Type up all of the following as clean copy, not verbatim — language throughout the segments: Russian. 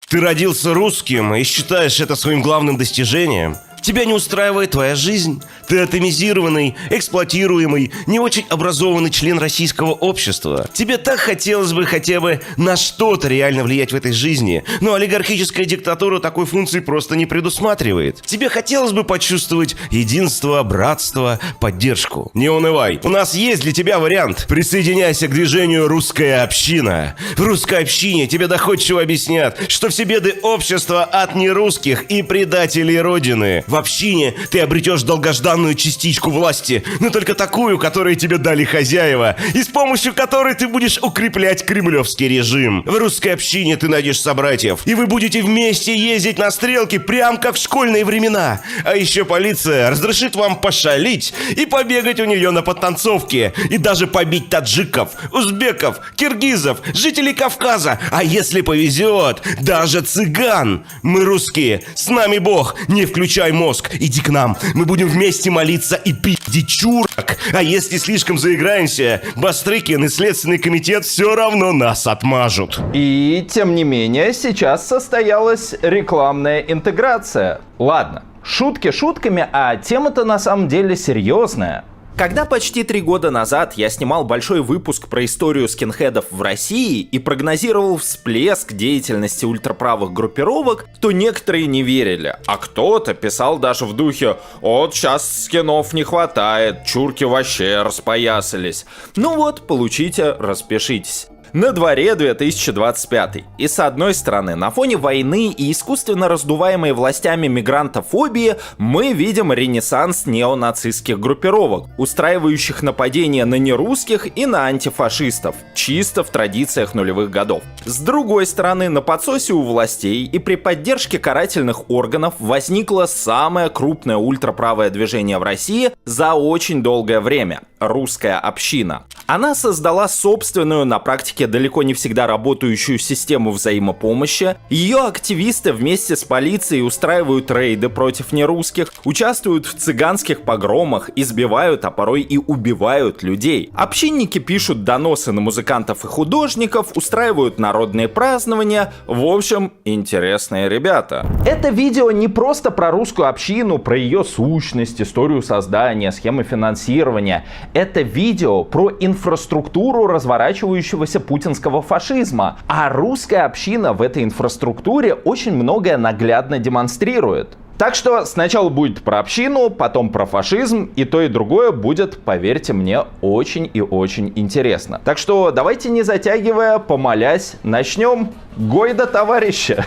Ты родился русским и считаешь это своим главным достижением? Тебя не устраивает твоя жизнь? Ты атомизированный, эксплуатируемый, не очень образованный член российского общества. Тебе так хотелось бы хотя бы на что-то реально влиять в этой жизни, но олигархическая диктатура такой функции просто не предусматривает. Тебе хотелось бы почувствовать единство, братство, поддержку. Не унывай, у нас есть для тебя вариант. Присоединяйся к движению «Русская община». В «Русской общине» тебе доходчиво объяснят, что все беды общества от нерусских и предателей Родины. В общине ты обретешь долгожданную частичку власти, но только такую, которую тебе дали хозяева, и с помощью которой ты будешь укреплять кремлевский режим. В русской общине ты найдешь собратьев, и вы будете вместе ездить на стрелки, прям как в школьные времена. А еще полиция разрешит вам пошалить и побегать у нее на подтанцовке, и даже побить таджиков, узбеков, киргизов, жителей Кавказа, а если повезет, даже цыган. Мы русские, с нами Бог, не включай мозг, иди к нам, мы будем вместе молиться и пиздить чурок. А если слишком заиграемся, Бастрыкин и Следственный комитет все равно нас отмажут. И тем не менее, сейчас состоялась рекламная интеграция. Ладно, шутки шутками, а тема-то на самом деле серьезная. Когда почти 3 года назад я снимал большой выпуск про историю скинхедов в России и прогнозировал всплеск деятельности ультраправых группировок, то некоторые не верили, а кто-то писал даже в духе «Вот сейчас скинов не хватает, чурки вообще распоясались». Ну вот, получите, распишитесь. На дворе 2025. И с одной стороны, на фоне войны и искусственно раздуваемой властями мигрантофобии мы видим ренессанс неонацистских группировок, устраивающих нападения на нерусских и на антифашистов, чисто в традициях нулевых годов. С другой стороны, на подсосе у властей и при поддержке карательных органов возникло самое крупное ультраправое движение в России за очень долгое время – «Русская община». Она создала собственную, на практике далеко не всегда работающую систему взаимопомощи. Ее активисты вместе с полицией устраивают рейды против нерусских, участвуют в цыганских погромах, избивают, а порой и убивают людей. Общинники пишут доносы на музыкантов и художников, устраивают народные празднования. В общем, интересные ребята. Это видео не просто про русскую общину, про ее сущность, историю создания, схемы финансирования. Это видео про инфраструктуру разворачивающегося путинского фашизма. А русская община в этой инфраструктуре очень многое наглядно демонстрирует. Так что сначала будет про общину, потом про фашизм, и то и другое будет, поверьте мне, очень и очень интересно. Так что давайте, не затягивая, помолясь, начнем. Гойда, товарищи!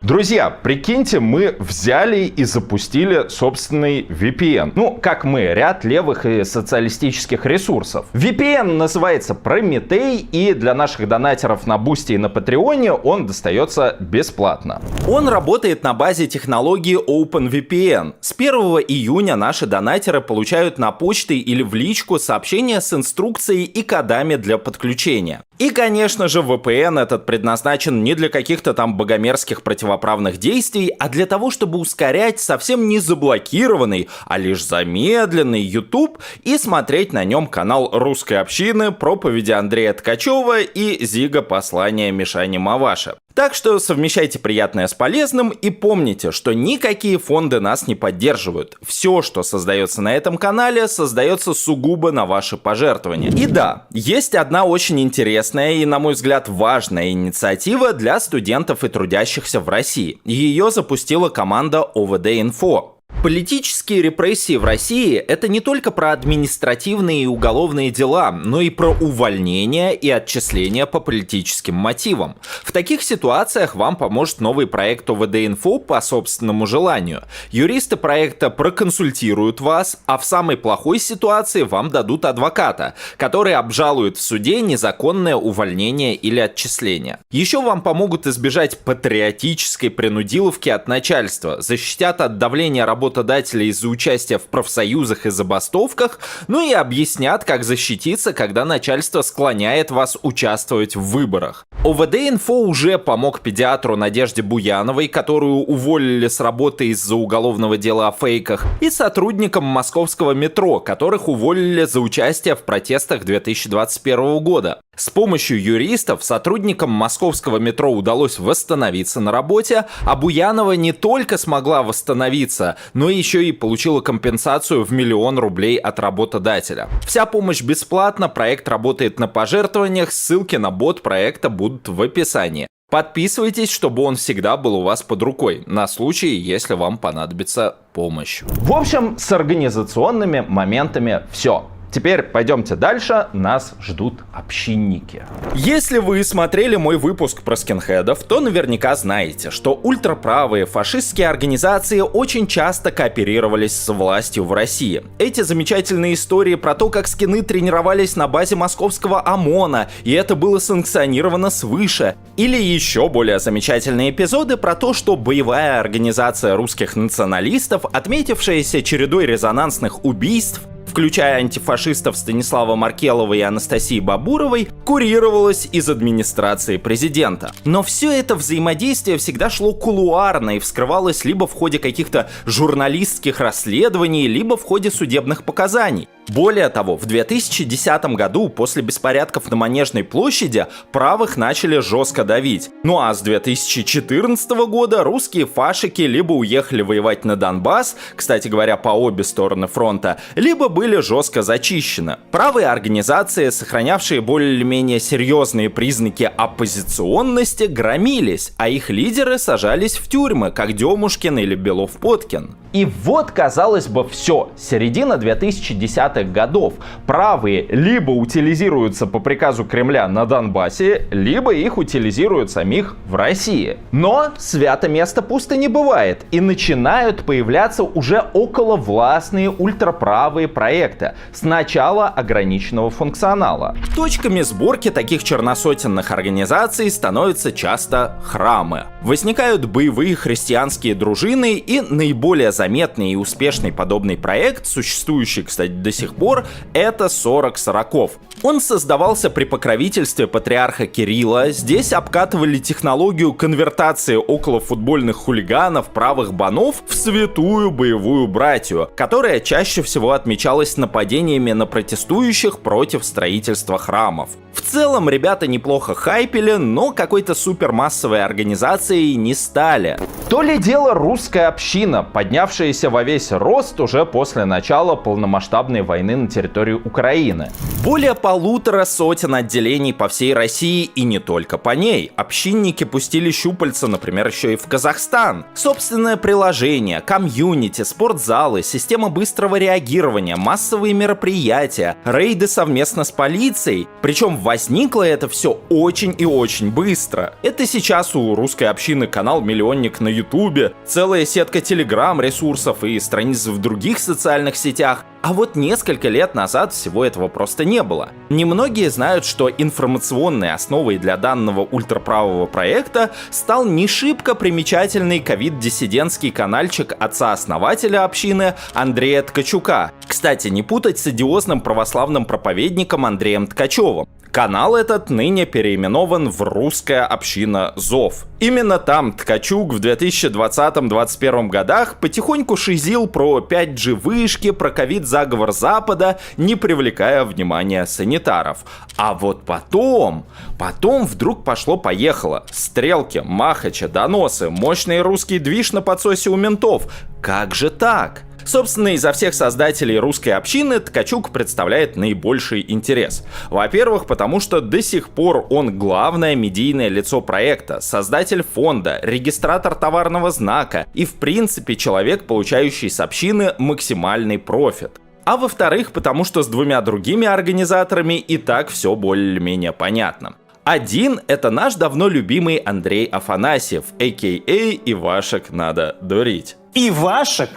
Друзья, прикиньте, мы взяли и запустили собственный VPN. Ну, как мы, ряд левых и социалистических ресурсов. VPN называется Прометей, и для наших донатеров на Бусти и на Патреоне он достается бесплатно. Он работает на базе технологии OpenVPN. С 1 июня наши донатеры получают на почту или в личку сообщения с инструкцией и кодами для подключения. И, конечно же, VPN этот предназначен не для каких-то там богомерзких противоправных действий, а для того, чтобы ускорять совсем не заблокированный, а лишь замедленный YouTube и смотреть на нем канал русской общины, проповеди Андрея Ткачева и Зига послания Мишани Маваши. Так что совмещайте приятное с полезным и помните, что никакие фонды нас не поддерживают. Все, что создается на этом канале, создается сугубо на ваши пожертвования. И да, есть одна очень интересная и, на мой взгляд, важная инициатива для студентов и трудящихся в России. Ее запустила команда ОВД-Инфо. Политические репрессии в России – это не только про административные и уголовные дела, но и про увольнение и отчисления по политическим мотивам. В таких ситуациях вам поможет новый проект ОВД-Инфо по собственному желанию. Юристы проекта проконсультируют вас, а в самой плохой ситуации вам дадут адвоката, который обжалует в суде незаконное увольнение или отчисление. Еще вам помогут избежать патриотической принудиловки от начальства, защитят от давления работодателя работодателей из-за участия в профсоюзах и забастовках, ну и объяснят, как защититься, когда начальство склоняет вас участвовать в выборах. ОВД-инфо уже помог педиатру Надежде Буяновой, которую уволили с работы из-за уголовного дела о фейках, и сотрудникам московского метро, которых уволили за участие в протестах 2021 года. С помощью юристов сотрудникам московского метро удалось восстановиться на работе, а Буянова не только смогла восстановиться, но еще и получила компенсацию в 1 000 000 рублей от работодателя. Вся помощь бесплатна, проект работает на пожертвованиях, ссылки на бот проекта будут в описании. Подписывайтесь, чтобы он всегда был у вас под рукой, на случай, если вам понадобится помощь. В общем, с организационными моментами все. Теперь пойдемте дальше, нас ждут общинники. Если вы смотрели мой выпуск про скинхедов, то наверняка знаете, что ультраправые фашистские организации очень часто кооперировались с властью в России. Эти замечательные истории про то, как скины тренировались на базе московского ОМОНа, и это было санкционировано свыше. Или еще более замечательные эпизоды про то, что боевая организация русских националистов, отметившаяся чередой резонансных убийств, включая антифашистов Станислава Маркелова и Анастасии Бабуровой, курировалась из администрации президента. Но все это взаимодействие всегда шло кулуарно и вскрывалось либо в ходе каких-то журналистских расследований, либо в ходе судебных показаний. Более того, в 2010 году, после беспорядков на Манежной площади, правых начали жестко давить. Ну а с 2014 года русские фашики либо уехали воевать на Донбасс, кстати говоря, по обе стороны фронта, либо были жестко зачищены. Правые организации, сохранявшие более-менее серьезные признаки оппозиционности, громились, а их лидеры сажались в тюрьмы, как Демушкин или Белов-Подкин. И вот, казалось бы, все. Середина 2010-х годов. Правые либо утилизируются по приказу Кремля на Донбассе, либо их утилизируют самих в России. Но свято место пусто не бывает. И начинают появляться уже околовластные ультраправые проекты. Сначала ограниченного функционала. Точками сборки таких черносотенных организаций становятся часто храмы. Возникают боевые христианские дружины, и наиболее заметный и успешный подобный проект, существующий, кстати, до сих пор, это 40 сороков. Он создавался при покровительстве патриарха Кирилла. Здесь обкатывали технологию конвертации околофутбольных хулиганов, правых банов в святую боевую братью, которая чаще всего отмечалась нападениями на протестующих против строительства храмов. В целом, ребята неплохо хайпили, но какой-то супермассовой организацией не стали. То ли дело русская община, поднявшаяся во весь рост уже после начала полномасштабной войны на территории Украины. Более 150 отделений по всей России и не только по ней. Общинники пустили щупальца, например, еще и в Казахстан. Собственное приложение, комьюнити, спортзалы, система быстрого реагирования, массовые мероприятия, рейды совместно с полицией. Причем возникло это все очень и очень быстро. Это сейчас у русской общины канал-миллионник на Ютубе, целая сетка телеграм-ресурсов и страниц в других социальных сетях. А вот несколько лет назад всего этого просто не было. Немногие знают, что информационной основой для данного ультраправого проекта стал не шибко примечательный ковид-диссидентский канальчик отца-основателя общины Андрея Ткачука. Кстати, не путать с идиозным православным проповедником Андреем Ткачевым. Канал этот ныне переименован в «Русская община ЗОВ». Именно там Ткачук в 2020-2021 годах потихоньку шизил про 5G-вышки, про ковид-заговор Запада, не привлекая внимания санитаров. А вот потом вдруг пошло-поехало. Стрелки, махача, доносы, мощный русский движ на подсосе у ментов. Как же так? Собственно, изо всех создателей русской общины Ткачук представляет наибольший интерес. Во-первых, потому что до сих пор он главное медийное лицо проекта, создатель фонда, регистратор товарного знака и, в принципе, человек, получающий с общины максимальный профит. А во-вторых, потому что с двумя другими организаторами и так все более-менее понятно. Один — это наш давно любимый Андрей Афанасьев, а.к.а. Ивашек надо дурить. Ивашек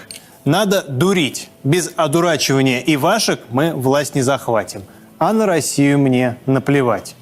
надо дурить. Без одурачивания Ивашек мы власть не захватим. А на Россию мне наплевать.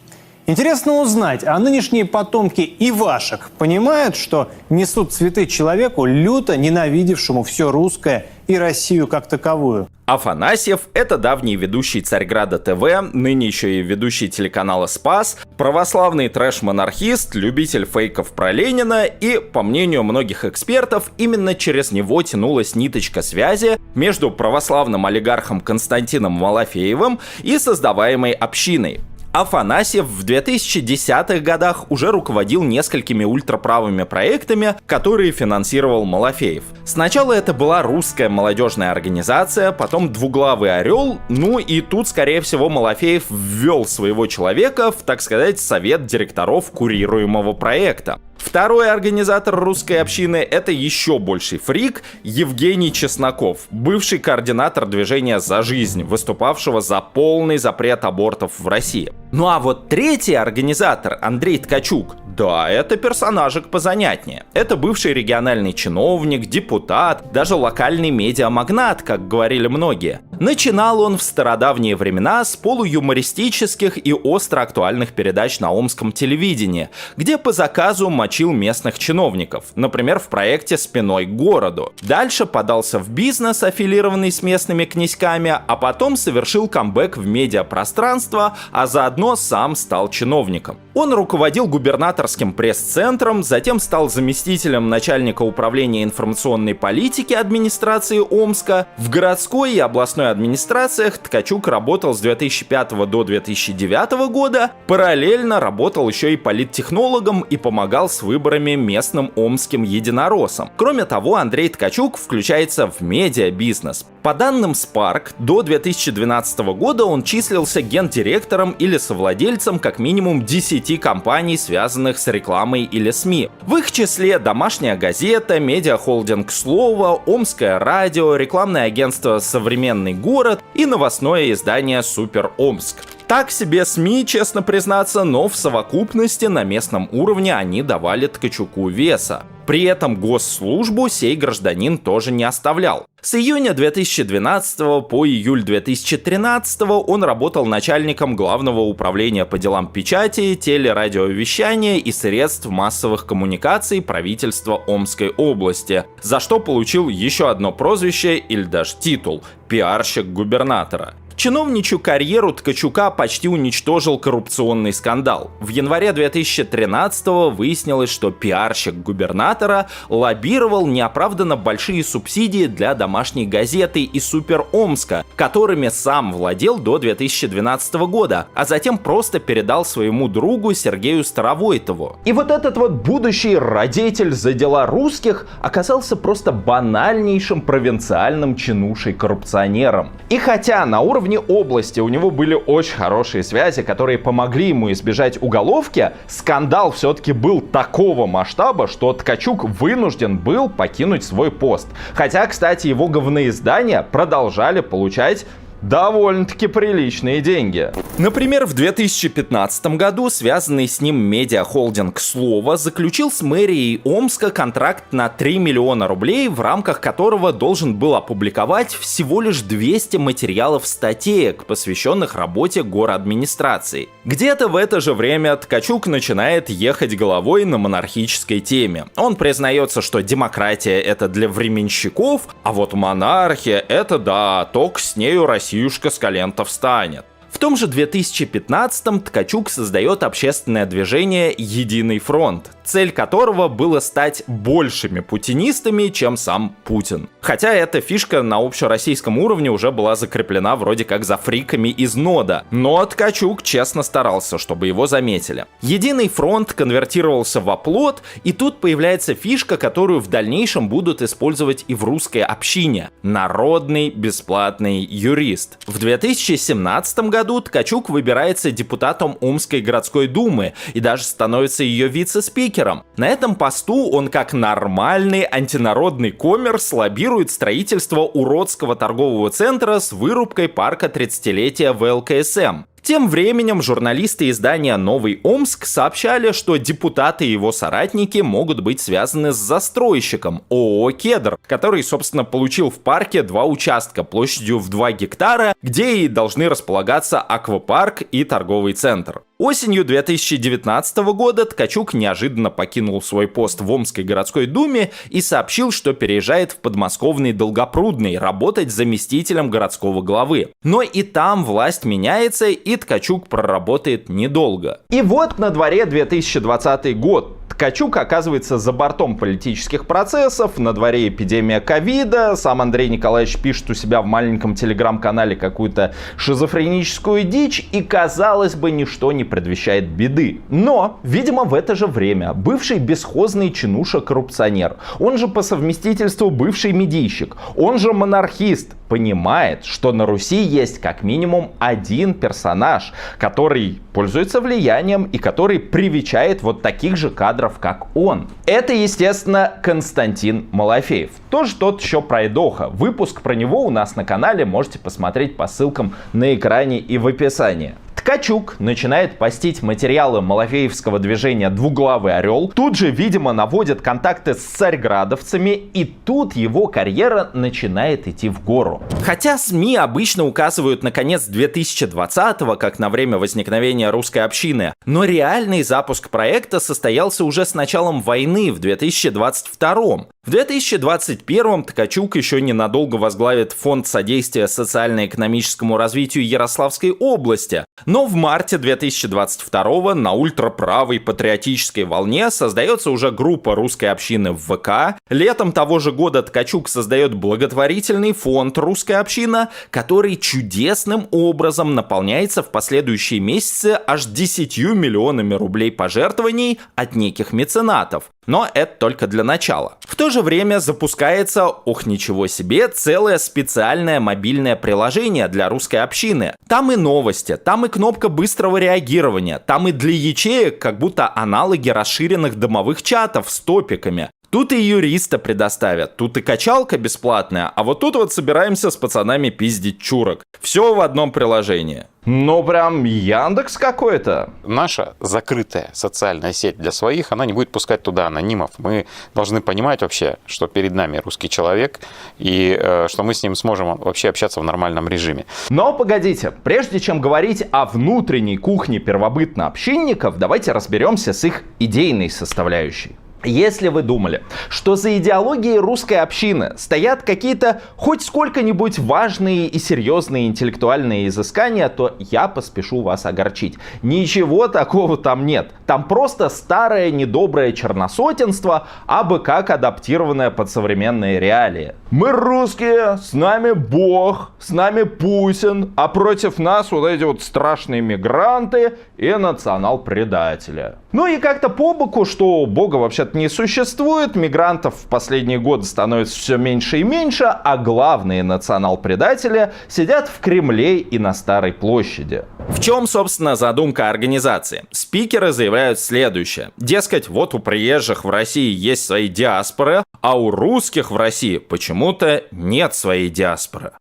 Интересно узнать, а нынешние потомки Ивашек понимают, что несут цветы человеку, люто ненавидевшему все русское и Россию как таковую? Афанасьев – это давний ведущий Царьграда ТВ, ныне еще и ведущий телеканала «Спас», православный трэш-монархист, любитель фейков про Ленина, и, по мнению многих экспертов, именно через него тянулась ниточка связи между православным олигархом Константином Малафеевым и создаваемой общиной. Афанасьев в 2010-х годах уже руководил несколькими ультраправыми проектами, которые финансировал Малафеев. Сначала это была русская молодежная организация, потом «Двуглавый орел», ну и тут, скорее всего, Малафеев ввел своего человека в, так сказать, совет директоров курируемого проекта. Второй организатор русской общины — это еще больший фрик Евгений Чесноков, бывший координатор движения «За жизнь», выступавшего за полный запрет абортов в России. Ну а вот третий организатор, Андрей Ткачук, да, это персонажик позанятнее. Это бывший региональный чиновник, депутат, даже локальный медиамагнат, как говорили многие. Начинал он в стародавние времена с полуюмористических и остро актуальных передач на омском телевидении, где по заказу мочил местных чиновников, например, в проекте «Спиной к городу». Дальше подался в бизнес, аффилированный с местными князьками, а потом совершил камбэк в медиапространство, а заодно сам стал чиновником. Он руководил губернаторским пресс-центром, затем стал заместителем начальника управления информационной политики администрации Омска. В городской и областной администрациях Ткачук работал с 2005 до 2009 года, параллельно работал еще и политтехнологом и помогал с выборами местным омским единороссам. Кроме того, Андрей Ткачук включается в медиабизнес. По данным Spark, до 2012 года он числился гендиректором или совладельцем как минимум 10 компаний, связанных с рекламой или СМИ. В их числе «Домашняя газета», медиахолдинг «Слово», «Омское радио», рекламное агентство «Современный город» и новостное издание «Супер Омск». Так себе СМИ, честно признаться, но в совокупности на местном уровне они давали Ткачуку веса. При этом госслужбу сей гражданин тоже не оставлял. С июня 2012 по июль 2013 он работал начальником Главного управления по делам печати, телерадиовещания и средств массовых коммуникаций правительства Омской области, за что получил еще одно прозвище или даже титул – пиарщик губернатора. Чиновничью карьеру Ткачука почти уничтожил коррупционный скандал. В январе 2013-го выяснилось, что пиарщик губернатора лоббировал неоправданно большие субсидии для домашней газеты и Супер Омска, которыми сам владел до 2012 года, а затем просто передал своему другу Сергею Старовойтову. И вот этот вот будущий родитель за дела русских оказался просто банальнейшим провинциальным чинушей-коррупционером. И хотя на уровне области у него были очень хорошие связи, которые помогли ему избежать уголовки, скандал все-таки был такого масштаба, что Ткачук вынужден был покинуть свой пост. Хотя, кстати, его говноиздания продолжали получать довольно-таки приличные деньги. Например, в 2015 году связанный с ним медиахолдинг «Слово» заключил с мэрией Омска контракт на 3 миллиона рублей, в рамках которого должен был опубликовать всего лишь 200 материалов статеек, посвященных работе горадминистрации. Где-то в это же время Ткачук начинает ехать головой на монархической теме. Он признается, что демократия — это для временщиков, а вот монархия — это да, только с нею Россиюшка с колен-то встанет. В том же 2015-м Ткачук создает общественное движение «Единый фронт», цель которого было стать большими путинистами, чем сам Путин. Хотя эта фишка на общероссийском уровне уже была закреплена вроде как за фриками из нода, но Ткачук честно старался, чтобы его заметили. «Единый фронт» конвертировался в оплот, и тут появляется фишка, которую в дальнейшем будут использовать и в русской общине – народный бесплатный юрист. В 2017 году Ткачук выбирается депутатом Омской городской думы и даже становится ее вице-спикером. На этом посту он как нормальный антинародный коммерс лоббирует строительство уродского торгового центра с вырубкой парка 30-летия ВЛКСМ. Тем временем журналисты издания «Новый Омск» сообщали, что депутаты и его соратники могут быть связаны с застройщиком ООО «Кедр», который, собственно, получил в парке 2 участка площадью в 2 гектара, где и должны располагаться аквапарк и торговый центр. Осенью 2019 года Ткачук неожиданно покинул свой пост в Омской городской думе и сообщил, что переезжает в подмосковный Долгопрудный работать заместителем городского главы. Но и там власть меняется, и Ткачук проработает недолго. И вот на дворе 2020 год. Ткачук оказывается за бортом политических процессов, на дворе эпидемия ковида, сам Андрей Николаевич пишет у себя в маленьком телеграм-канале какую-то шизофреническую дичь, и, казалось бы, ничто не предвещает беды. Но, видимо, в это же время бывший бесхозный чинуша-коррупционер, он же по совместительству бывший медийщик, он же монархист, понимает, что на Руси есть как минимум один персонаж, который пользуется влиянием и который привечает вот таких же кадров, как он. Это, естественно, Константин Малафеев. Тоже тот еще пройдоха. Выпуск про него у нас на канале, можете посмотреть по ссылкам на экране и в описании. Ткачук начинает постить материалы малафеевского движения «Двуглавый орел». Тут же, видимо, наводит контакты с царьградовцами, и тут его карьера начинает идти в гору. Хотя СМИ обычно указывают на конец 2020-го, как на время возникновения русской общины, но реальный запуск проекта состоялся уже с началом войны в 2022-м. В 2021-м Ткачук еще ненадолго возглавит Фонд содействия социально-экономическому развитию Ярославской области, но в марте 2022-го на ультраправой патриотической волне создается уже группа русской общины в ВК. Летом того же года Ткачук создает благотворительный фонд «Русская община», который чудесным образом наполняется в последующие месяцы аж 10 миллионами рублей пожертвований от неких меценатов. Но это только для начала. В то же время запускается, ох ничего себе, целое специальное мобильное приложение для русской общины. Там и новости, там и кнопка быстрого реагирования, там и для ячеек как будто аналоги расширенных домовых чатов с топиками. Тут и юриста предоставят, тут и качалка бесплатная, а вот тут вот собираемся с пацанами пиздить чурок. Все в одном приложении. Ну прям Яндекс какой-то. Наша закрытая социальная сеть для своих, она не будет пускать туда анонимов. Мы должны понимать вообще, что перед нами русский человек, и что мы с ним сможем вообще общаться в нормальном режиме. Но погодите, прежде чем говорить о внутренней кухне первобытно-общинников, давайте разберемся с их идейной составляющей. Если вы думали, что за идеологией русской общины стоят какие-то хоть сколько-нибудь важные и серьезные интеллектуальные изыскания, то я поспешу вас огорчить. Ничего такого там нет. Там просто старое недоброе черносотенство, абы как адаптированное под современные реалии. Мы русские, с нами Бог, с нами Путин, а против нас вот эти вот страшные мигранты и национал-предатели. Ну и как-то по боку, что Бога вообще-то не существует, мигрантов в последние годы становится все меньше и меньше, а главные национал-предатели сидят в Кремле и на Старой площади. В чем, собственно, задумка организации? Спикеры заявляют следующее. Дескать, вот у приезжих в России есть свои диаспоры, а у русских в России почему-то нет своей диаспоры.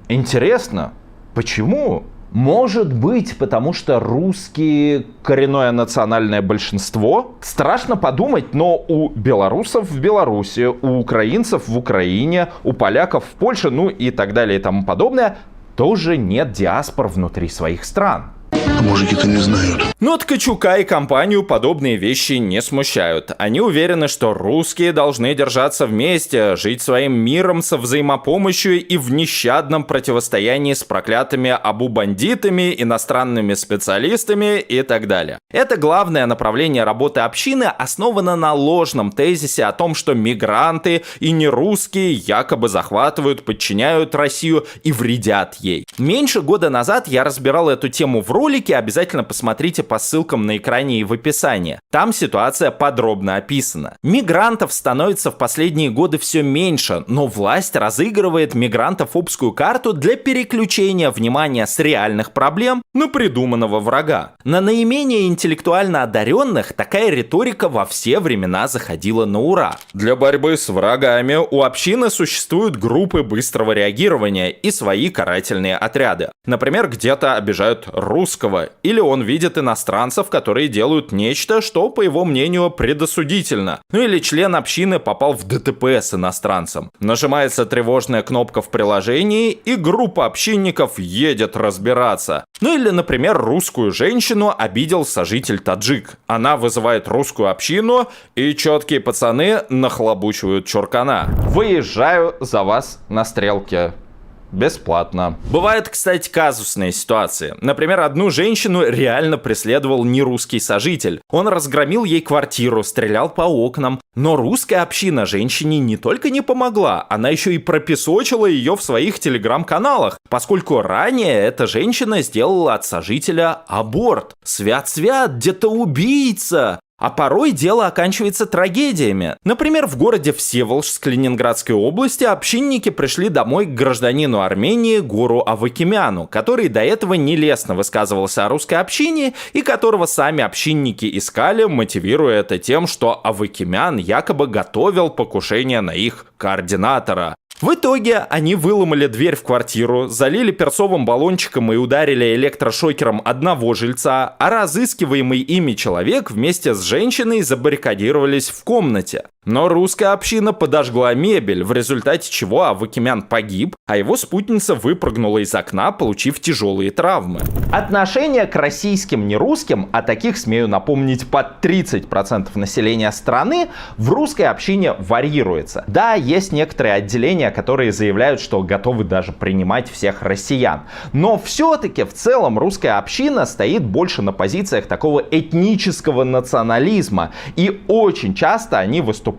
Интересно, почему? Может быть, потому что русские коренное национальное большинство? Страшно подумать, но у белорусов в Беларуси, у украинцев в Украине, у поляков в Польше, ну и так далее и тому подобное, тоже нет диаспор внутри своих стран. Мужики-то не знают. Но Ткачука и компанию подобные вещи не смущают. Они уверены, что русские должны держаться вместе, жить своим миром со взаимопомощью и в нещадном противостоянии с проклятыми абу-бандитами, иностранными специалистами и так далее. Это главное направление работы общины основано на ложном тезисе о том, что мигранты и нерусские якобы захватывают, подчиняют Россию и вредят ей. Меньше года назад я разбирал эту тему в ролике, ролики, обязательно посмотрите по ссылкам на экране и в описании. Там ситуация подробно описана. Мигрантов становится в последние годы все меньше, но власть разыгрывает мигрантофобскую карту для переключения внимания с реальных проблем на придуманного врага. На наименее интеллектуально одаренных такая риторика во все времена заходила на ура. Для борьбы с врагами у общины существуют группы быстрого реагирования и свои карательные отряды. Например, где-то обижают русского, или он видит иностранцев, которые делают нечто, что, по его мнению, предосудительно. Ну или член общины попал в ДТП с иностранцем. Нажимается тревожная кнопка в приложении, и группа общинников едет разбираться. Ну или, например, русскую женщину обидел сожитель таджик. Она вызывает русскую общину, и четкие пацаны нахлобучивают чуркана. Выезжаю за вас на стрелке. Бесплатно. Бывают, кстати, казусные ситуации. Например, одну женщину реально преследовал нерусский сожитель. Он разгромил ей квартиру, стрелял по окнам. Но русская община женщине не только не помогла, она еще и пропесочила ее в своих телеграм-каналах, поскольку ранее эта женщина сделала от сожителя аборт. Свят-свят, где-то убийца! А порой дело оканчивается трагедиями. Например, в городе Всеволожск Ленинградской области общинники пришли домой к гражданину Армении Гору Авакимяну, который до этого нелестно высказывался о русской общине и которого сами общинники искали, мотивируя это тем, что Авакимян якобы готовил покушение на их координатора. В итоге они выломали дверь в квартиру, залили перцовым баллончиком и ударили электрошокером одного жильца, а разыскиваемый ими человек вместе с женщиной забаррикадировались в комнате. Но русская община подожгла мебель, в результате чего Авакимян погиб, а его спутница выпрыгнула из окна, получив тяжелые травмы. Отношение к российским нерусским, а таких, смею напомнить, под 30% населения страны, в русской общине варьируется. Да, есть некоторые отделения, которые заявляют, что готовы даже принимать всех россиян. Но все-таки в целом русская община стоит больше на позициях такого этнического национализма. И очень часто они выступают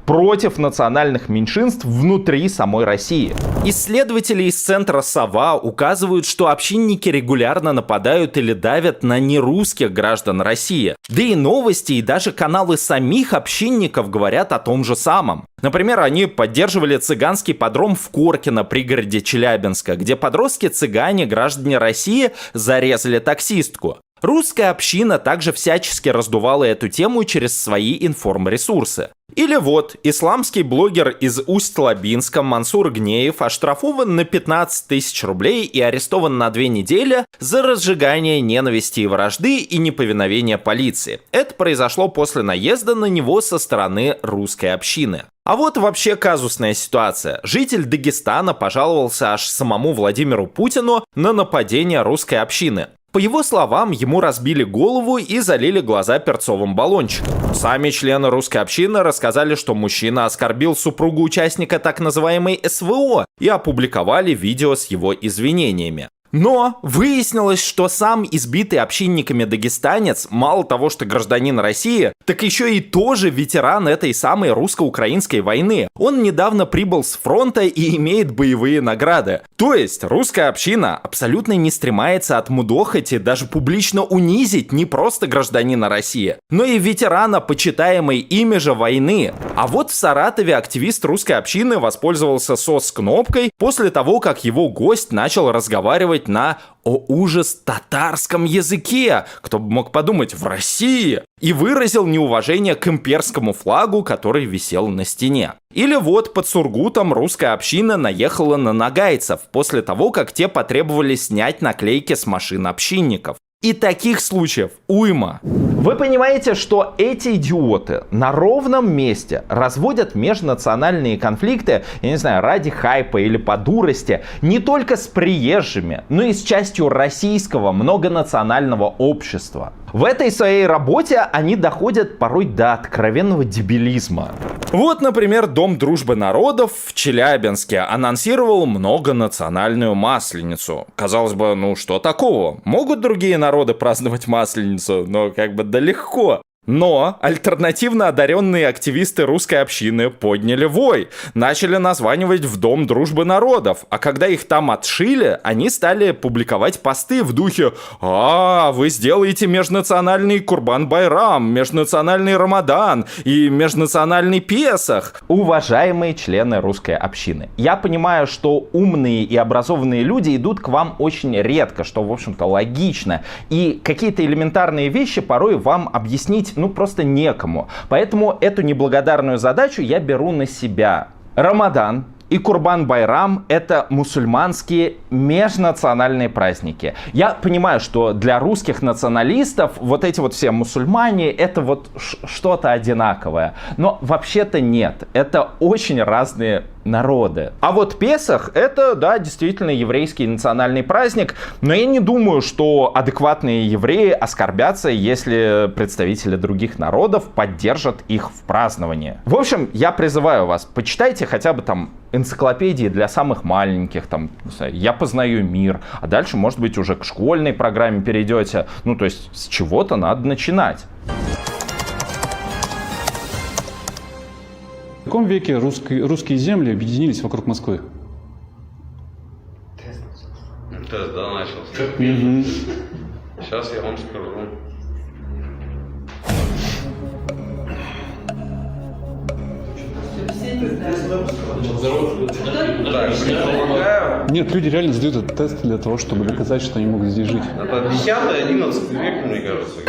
против национальных меньшинств внутри самой России. Исследователи из центра «Сова» указывают, что общинники регулярно нападают или давят на нерусских граждан России. Да и новости, и даже каналы самих общинников говорят о том же самом. Например, они поддерживали цыганский подром в Коркино, пригороде Челябинска, где подростки-цыгане, граждане России, зарезали таксистку. Русская община также всячески раздувала эту тему через свои информресурсы. Или вот, исламский блогер из Усть-Лабинска Мансур Гнеев оштрафован на 15 тысяч рублей и арестован на 2 недели за разжигание ненависти и вражды и неповиновение полиции. Это произошло после наезда на него со стороны русской общины. А вот вообще казусная ситуация. Житель Дагестана пожаловался аж самому Владимиру Путину на нападение русской общины. По его словам, ему разбили голову и залили глаза перцовым баллончиком. Сами члены русской общины рассказали, что мужчина оскорбил супругу участника так называемой СВО и опубликовали видео с его извинениями. Но выяснилось, что сам избитый общинниками дагестанец мало того, что гражданин России, так еще и тоже ветеран этой самой русско-украинской войны. Он недавно прибыл с фронта и имеет боевые награды. То есть русская община абсолютно не стремается отмудохать и даже публично унизить не просто гражданина России, но и ветерана, почитаемой ими же войны. А вот в Саратове активист русской общины воспользовался СОС-кнопкой после того, как его гость начал разговаривать на, о ужас, татарском языке, кто бы мог подумать, в России, и выразил неуважение к имперскому флагу, который висел на стене. Или вот под Сургутом русская община наехала на нагайцев после того, как те потребовали снять наклейки с машин общинников. И таких случаев уйма. Вы понимаете, что эти идиоты на ровном месте разводят межнациональные конфликты, я не знаю, ради хайпа или по дурости, не только с приезжими, но и с частью российского многонационального общества. В этой своей работе они доходят порой до откровенного дебилизма. Вот, например, Дом дружбы народов в Челябинске анонсировал многонациональную масленицу. Казалось бы, ну что такого? Могут другие народы праздновать масленицу? Но как бы да легко. Но альтернативно одаренные активисты русской общины подняли вой, начали названивать в Дом дружбы народов, а когда их там отшили, они стали публиковать посты в духе вы сделаете межнациональный Курбан-Байрам, межнациональный Рамадан и межнациональный Песах. Уважаемые члены русской общины, я понимаю, что умные и образованные люди идут к вам очень редко, что, в общем-то, логично, и какие-то элементарные вещи порой вам объяснить просто некому. Поэтому эту неблагодарную задачу я беру на себя. Рамадан и Курбан-Байрам — это мусульманские межнациональные праздники. Я понимаю, что для русских националистов вот эти вот все мусульмане — это вот что-то одинаковое. Но вообще-то нет. Это очень разные народы. А вот Песах — это, да, действительно еврейский национальный праздник, но я не думаю, что адекватные евреи оскорбятся, если представители других народов поддержат их в праздновании. В общем, я призываю вас, почитайте хотя бы там энциклопедии для самых маленьких, там, «Я познаю мир», а дальше, может быть, уже к школьной программе перейдете. То есть с чего-то надо начинать. В каком веке русские земли объединились вокруг Москвы? Тест, да, начался. Сейчас я вам скажу. Так, предполагаю, Нет, люди реально сдают этот тест для того, чтобы доказать, что они могут здесь жить. это 10-11 век, мне кажется.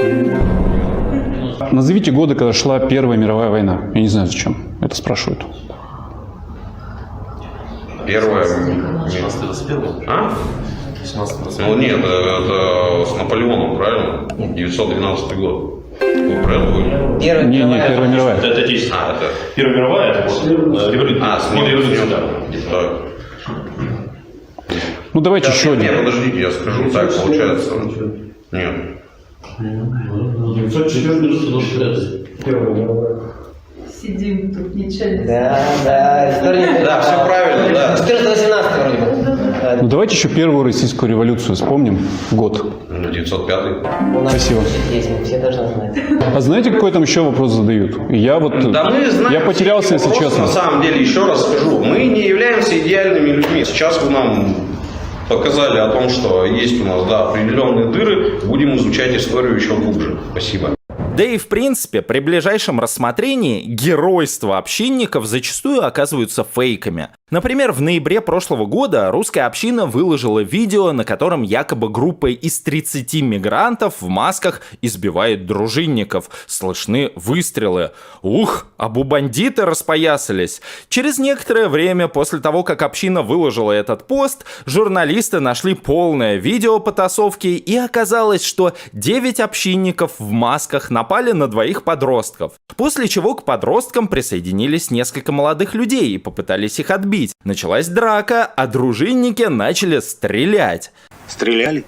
Назовите годы, когда шла Первая мировая война. Я не знаю, зачем это спрашивают. Первая. А? Ну нет, это с Наполеоном, правильно? 912 год. Вы про это говорите? Первая мировая. Это отечественная. А, это... Первая мировая, это вот революция. с революцией, да. Так. Ну давайте еще один. Нет, подождите, я скажу так, получается. Нет. 914 Первая мировая. Сидим тут, ничего не Да, все правильно, да. 14-18 вроде бы. Ну давайте еще первую российскую революцию вспомним. Год. 905. Спасибо. Есть, мы все должны знать. А знаете, какой там еще вопрос задают? Я вот... Да мы знаем, я потерялся, если вопросы, честно. На самом деле, еще раз скажу, мы не являемся идеальными людьми. Сейчас вы нам показали о том, что есть у нас, да, определенные дыры. Будем изучать историю еще глубже. Спасибо. Да и в принципе, при ближайшем рассмотрении геройства общинников зачастую оказываются фейками. Например, в ноябре прошлого года русская община выложила видео, на котором якобы группа из 30 мигрантов в масках избивает дружинников. Слышны выстрелы. Ух, бандиты распоясались. Через некоторое время после того, как община выложила этот пост, журналисты нашли полное видео потасовки, и оказалось, что 9 общинников в масках напали на 2 подростков. После чего к подросткам присоединились несколько молодых людей и попытались их отбить. Началась драка, а дружинники начали стрелять. Стреляли?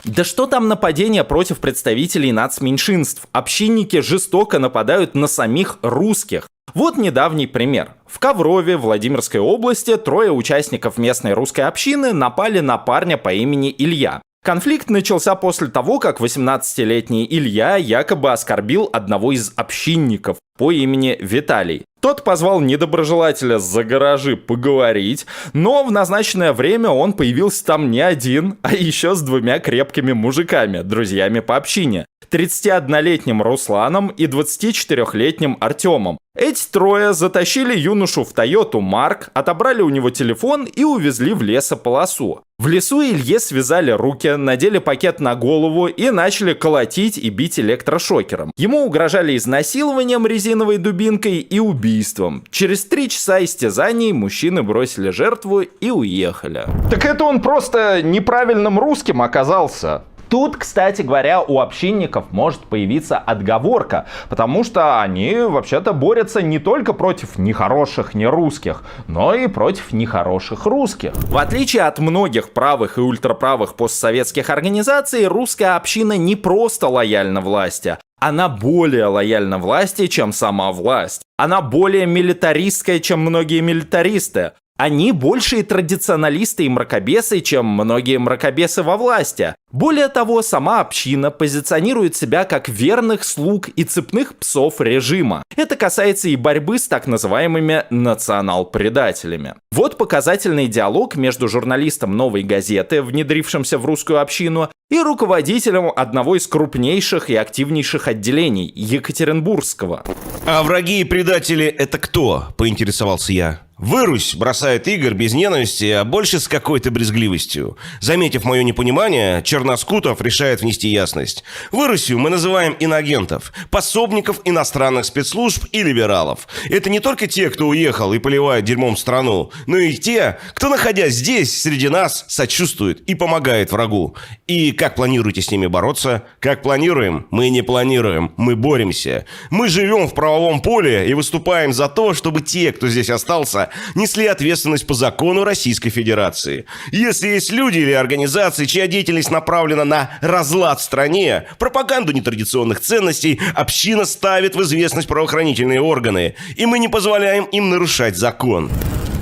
Да что там нападение против представителей нацменьшинств? Общинники жестоко нападают на самих русских. Вот недавний пример. В Коврове, Владимирской области, 3 участников местной русской общины напали на парня по имени Илья. Конфликт начался после того, как 18-летний Илья якобы оскорбил одного из общинников по имени Виталий. Тот позвал недоброжелателя за гаражи поговорить, но в назначенное время он появился там не один, а еще с 2 крепкими мужиками, друзьями по общине. 31-летним Русланом и 24-летним Артемом. Эти 3 затащили юношу в Тойоту Марк, отобрали у него телефон и увезли в лесополосу. В лесу Илье связали руки, надели пакет на голову и начали колотить и бить электрошокером. Ему угрожали изнасилованием резиновой дубинкой и убийством. Через 3 часа истязаний мужчины бросили жертву и уехали. Так это он просто неправильным русским оказался. Тут, кстати говоря, у общинников может появиться отговорка, потому что они вообще-то борются не только против нехороших нерусских, но и против нехороших русских. В отличие от многих правых и ультраправых постсоветских организаций, русская община не просто лояльна власти, она более лояльна власти, чем сама власть. Она более милитаристская, чем многие милитаристы. Они большие традиционалисты и мракобесы, чем многие мракобесы во власти. Более того, сама община позиционирует себя как верных слуг и цепных псов режима. Это касается и борьбы с так называемыми национал-предателями. Вот показательный диалог между журналистом «Новой газеты», внедрившимся в русскую общину, и руководителем одного из крупнейших и активнейших отделений – Екатеринбургского. А враги и предатели — это кто? Поинтересовался я. «Вырусь», — бросает Игорь без ненависти, а больше с какой-то брезгливостью. Заметив мое непонимание, Черноскутов решает внести ясность. «Вырусью мы называем иноагентов, пособников иностранных спецслужб и либералов. Это не только те, кто уехал и поливает дерьмом страну, но и те, кто, находясь здесь, среди нас, сочувствует и помогает врагу. И как планируете с ними бороться? Как планируем? Мы не планируем, мы боремся. Мы живем в правовом поле и выступаем за то, чтобы те, кто здесь остался, несли ответственность по закону Российской Федерации. Если есть люди или организации, чья деятельность направлена на разлад в стране, пропаганду нетрадиционных ценностей, община ставит в известность правоохранительные органы, и мы не позволяем им нарушать закон».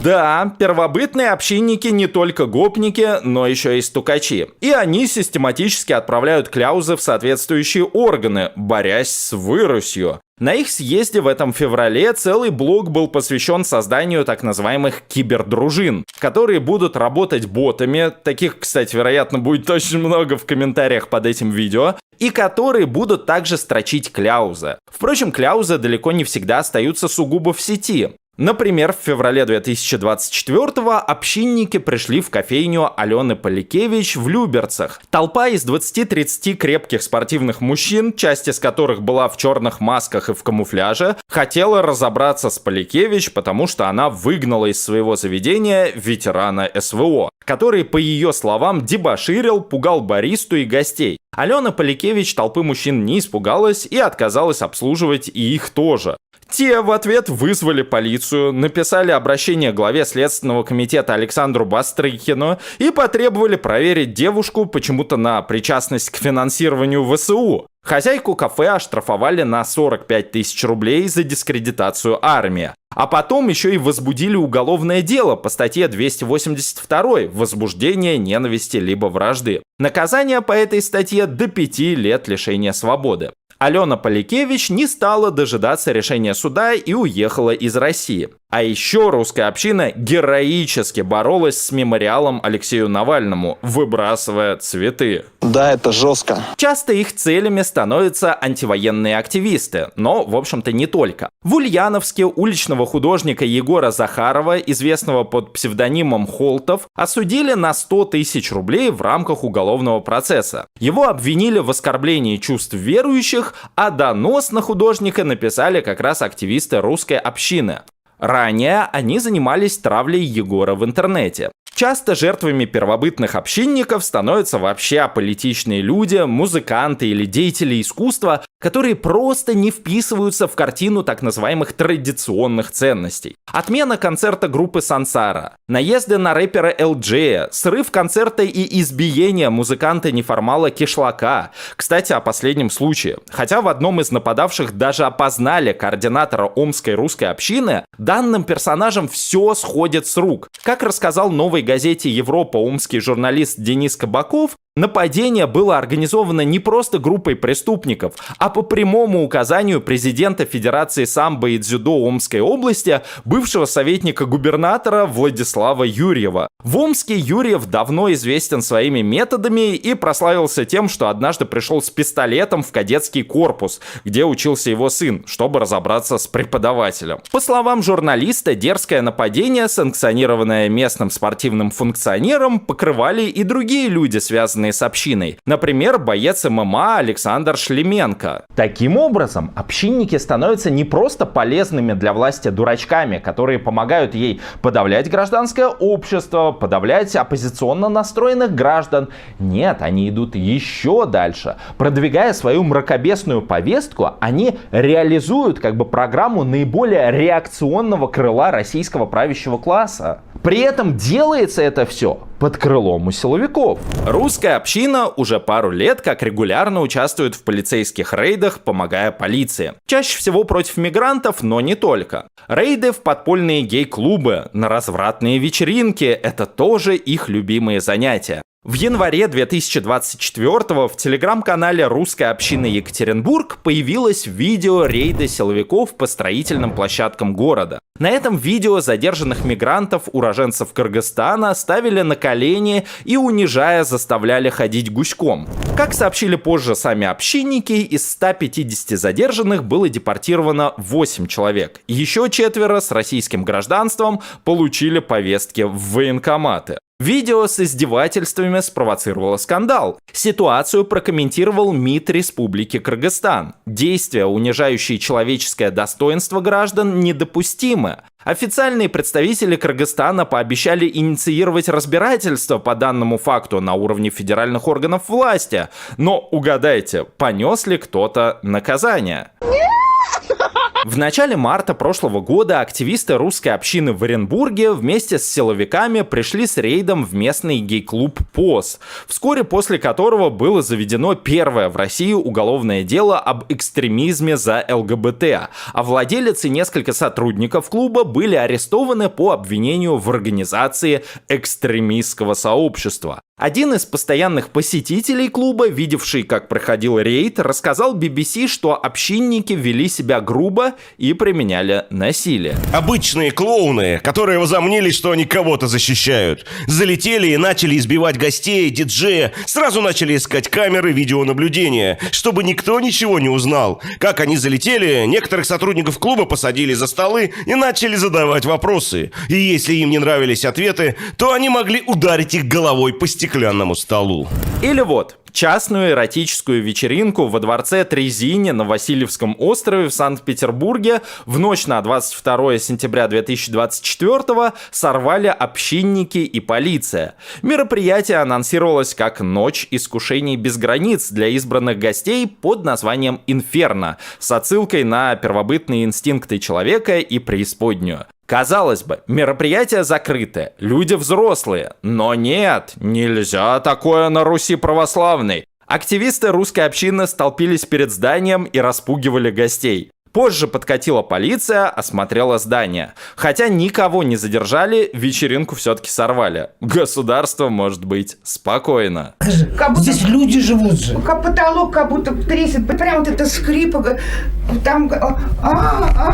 Да, первобытные общинники не только гопники, но еще и стукачи. И они систематически отправляют кляузы в соответствующие органы, борясь с вырусью. На их съезде в этом феврале целый блок был посвящен созданию так называемых кибердружин, которые будут работать ботами, таких, кстати, вероятно, будет очень много в комментариях под этим видео, и которые будут также строчить кляузы. Впрочем, кляузы далеко не всегда остаются сугубо в сети. Например, в феврале 2024-го общинники пришли в кофейню Алены Поликевич в Люберцах. Толпа из 20-30 крепких спортивных мужчин, часть из которых была в черных масках и в камуфляже, хотела разобраться с Поликевич, потому что она выгнала из своего заведения ветерана СВО, который, по ее словам, дебоширил, пугал баристу и гостей. Алена Поликевич толпы мужчин не испугалась и отказалась обслуживать и их тоже. Те в ответ вызвали полицию, написали обращение главе Следственного комитета Александру Бастрыкину и потребовали проверить девушку почему-то на причастность к финансированию ВСУ. Хозяйку кафе оштрафовали на 45 тысяч рублей за дискредитацию армии. А потом еще и возбудили уголовное дело по статье 282 «Возбуждение ненависти либо вражды». Наказание по этой статье до 5 лет лишения свободы. Алена Поликевич не стала дожидаться решения суда и уехала из России. А еще русская община героически боролась с мемориалом Алексею Навальному, выбрасывая цветы. Да, это жестко. Часто их целями становятся антивоенные активисты, но, в общем-то, не только. В Ульяновске уличного художника Егора Захарова, известного под псевдонимом Холтов, осудили на 100 тысяч рублей в рамках уголовного процесса. Его обвинили в оскорблении чувств верующих, а донос на художника написали как раз активисты русской общины. Ранее они занимались травлей Егора в интернете. Часто жертвами первобытных общинников становятся вообще аполитичные люди, музыканты или деятели искусства, которые просто не вписываются в картину так называемых традиционных ценностей. Отмена концерта группы Сансара, наезды на рэпера LJ, срыв концерта и избиение музыканта-неформала Кишлака. Кстати, о последнем случае. Хотя в одном из нападавших даже опознали координатора омской русской общины, данным персонажам все сходит с рук. Как рассказал новой газете «Европа» омский журналист Денис Кабаков, нападение было организовано не просто группой преступников, а по прямому указанию президента Федерации самбо и дзюдо Омской области, бывшего советника губернатора Владислава Юрьева. В Омске Юрьев давно известен своими методами и прославился тем, что однажды пришел с пистолетом в кадетский корпус, где учился его сын, чтобы разобраться с преподавателем. По словам журналиста, дерзкое нападение, санкционированное местным спортивным функционером, покрывали и другие люди, связанные с общиной. Например, боец ММА Александр Шлеменко. Таким образом, общинники становятся не просто полезными для власти дурачками, которые помогают ей подавлять гражданское общество, подавлять оппозиционно настроенных граждан. Нет, они идут еще дальше. Продвигая свою мракобесную повестку, они реализуют программу наиболее реакционного крыла российского правящего класса. При этом делается это все под крылом у силовиков. Русская община уже пару лет как регулярно участвует в полицейских рейдах, помогая полиции. Чаще всего против мигрантов, но не только. Рейды в подпольные гей-клубы, на развратные вечеринки – это тоже их любимые занятия. В январе 2024-го в телеграм-канале русской общины Екатеринбург появилось видео рейда силовиков по строительным площадкам города. На этом видео задержанных мигрантов, уроженцев Кыргызстана, ставили на колени и, унижая, заставляли ходить гуськом. Как сообщили позже сами общинники, из 150 задержанных было депортировано 8 человек. Еще 4 с российским гражданством получили повестки в военкоматы. Видео с издевательствами спровоцировало скандал. Ситуацию прокомментировал МИД Республики Кыргызстан. Действия, унижающие человеческое достоинство граждан, недопустимы. Официальные представители Кыргызстана пообещали инициировать разбирательство по данному факту на уровне федеральных органов власти. Но угадайте, понес ли кто-то наказание? В начале марта прошлого года активисты русской общины в Оренбурге вместе с силовиками пришли с рейдом в местный гей-клуб «ПОС», вскоре после которого было заведено первое в России уголовное дело об экстремизме за ЛГБТ, а владелец и несколько сотрудников клуба были арестованы по обвинению в организации экстремистского сообщества. Один из постоянных посетителей клуба, видевший, как проходил рейд, рассказал BBC, что общинники вели себя грубо и применяли насилие. Обычные клоуны, которые возомнили, что они кого-то защищают. Залетели и начали избивать гостей, диджея. Сразу начали искать камеры видеонаблюдения, чтобы никто ничего не узнал. Как они залетели, некоторых сотрудников клуба посадили за столы и начали задавать вопросы. И если им не нравились ответы, то они могли ударить их головой по стеклянному столу. Или вот, частную эротическую вечеринку во дворце Трезине на Васильевском острове в Санкт-Петербурге в ночь на 22 сентября 2024 сорвали общинники и полиция. Мероприятие анонсировалось как «Ночь искушений без границ» для избранных гостей под названием «Инферно» с отсылкой на первобытные инстинкты человека и преисподнюю. Казалось бы, мероприятие закрытое, люди взрослые, но нет, нельзя такое на Руси православной. Активисты русской общины столпились перед зданием и распугивали гостей. Позже подкатила полиция, осмотрела здание. Хотя никого не задержали, вечеринку все-таки сорвали. Государство может быть спокойно. Здесь люди живут же. Потолок как будто трясет, прям вот это скрип. Там...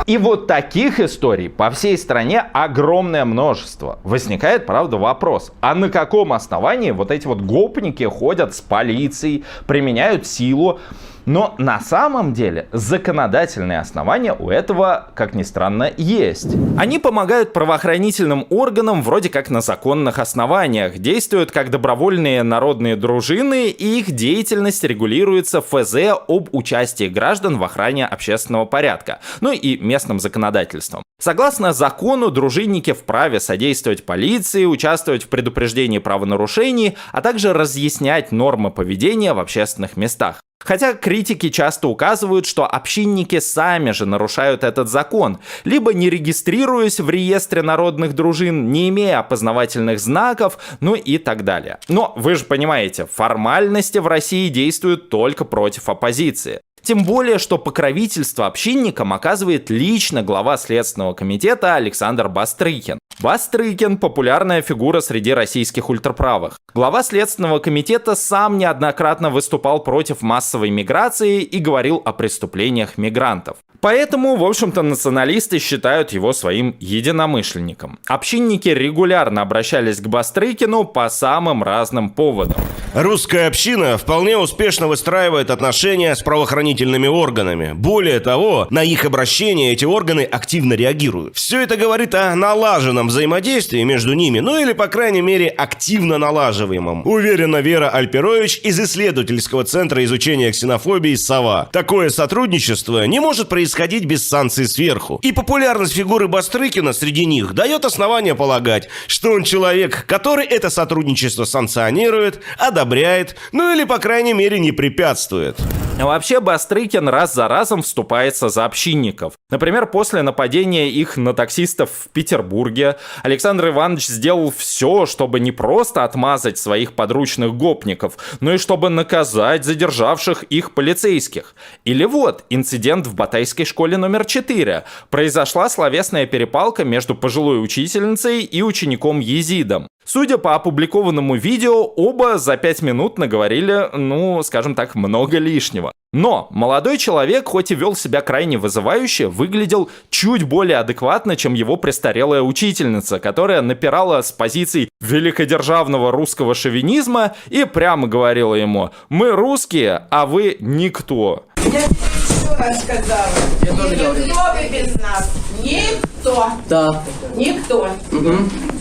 И вот таких историй по всей стране огромное множество. Возникает, правда, вопрос, а на каком основании вот эти вот гопники ходят с полицией, применяют силу? Но на самом деле законодательные основания у этого, как ни странно, есть. Они помогают правоохранительным органам вроде как на законных основаниях, действуют как добровольные народные дружины, и их деятельность регулируется ФЗ об участии граждан в охране общественного порядка, ну и местным законодательством. Согласно закону, дружинники вправе содействовать полиции, участвовать в предупреждении правонарушений, а также разъяснять нормы поведения в общественных местах. Хотя критики часто указывают, что общинники сами же нарушают этот закон, либо не регистрируясь в реестре народных дружин, не имея опознавательных знаков, ну и так далее. Но вы же понимаете, формальности в России действуют только против оппозиции. Тем более, что покровительство общинникам оказывает лично глава Следственного комитета Александр Бастрыкин. Бастрыкин – популярная фигура среди российских ультраправых. Глава Следственного комитета сам неоднократно выступал против массовой миграции и говорил о преступлениях мигрантов. Поэтому, в общем-то, националисты считают его своим единомышленником. Общинники регулярно обращались к Бастрыкину по самым разным поводам. Русская община вполне успешно выстраивает отношения с правоохранительными органами. Более того, на их обращения эти органы активно реагируют. Все это говорит о налаженном взаимодействии между ними, ну или, по крайней мере, активно налаживаемом. Уверена Вера Альперович из исследовательского центра изучения ксенофобии «Сова». Такое сотрудничество не может происходить происходить без санкций сверху. И популярность фигуры Бастрыкина среди них дает основание полагать, что он человек, который это сотрудничество санкционирует, одобряет, ну или, по крайней мере, не препятствует. Вообще, Бастрыкин раз за разом вступается за общинников. Например, после нападения их на таксистов в Петербурге Александр Иванович сделал все, чтобы не просто отмазать своих подручных гопников, но и чтобы наказать задержавших их полицейских. Или вот, инцидент в Батайской школе номер 4. Произошла словесная перепалка между пожилой учительницей и учеником-езидом. Судя по опубликованному видео, оба за 5 минут наговорили, ну, скажем так, много лишнего. Но молодой человек, хоть и вел себя крайне вызывающе, выглядел чуть более адекватно, чем его престарелая учительница, которая напирала с позиций великодержавного русского шовинизма и прямо говорила ему: «Мы русские, а вы никто». Я еще раз сказала. Никто вы без нас. Никто. Да. Никто.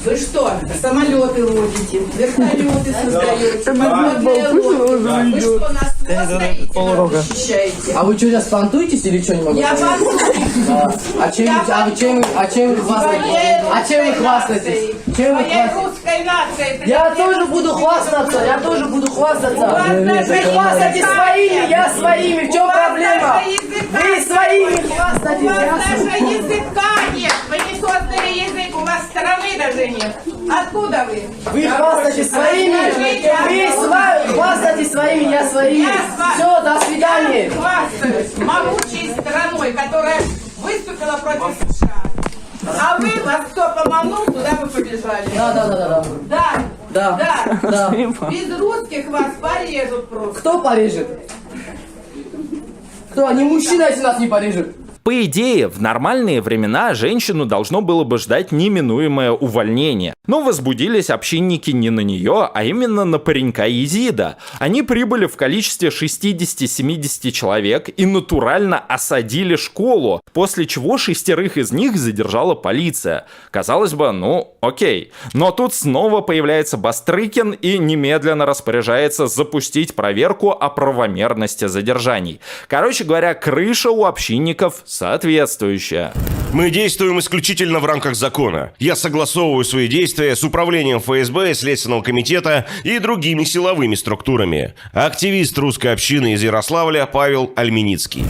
Вы что, самолеты водите, вертолеты создаете, подводные лодки. Вы что, нас защищаете? А вы что, сейчас понтуетесь или что не могу? Я понтуюсь. Чем вы хвастаетесь? Чем вы Своей хвастаетесь? русской нацией. Я тоже буду хвастаться, Вы хвастаетесь своими, я своими, в чем проблема? Вы своими хвастаетесь, У вас я даже языка нет. Вы не создали язык, у вас страны даже нет. Откуда вы? Вы хвастаетесь своими, хвастаетесь своими, я своими. Все, до свидания. Хвастаюсь могучей страной, которая выступила против США. А вы, вас кто поманул, туда вы побежали. Да. Без русских вас порежут просто. Кто порежет? Кто? Ни мужчина, если нас не порежет. По идее, в нормальные времена женщину должно было бы ждать неминуемое увольнение. Но возбудились общинники не на нее, а именно на паренька-езида. Они прибыли в количестве 60-70 человек и натурально осадили школу, после чего 6 из них задержала полиция. Казалось бы, ну окей. Но тут снова появляется Бастрыкин и немедленно распоряжается запустить проверку о правомерности задержаний. Короче говоря, крыша у общинников соответствующая. Мы действуем исключительно в рамках закона. Я согласовываю свои действия с управлением ФСБ, Следственного комитета и другими силовыми структурами. Активист русской общины из Ярославля Павел Альменицкий.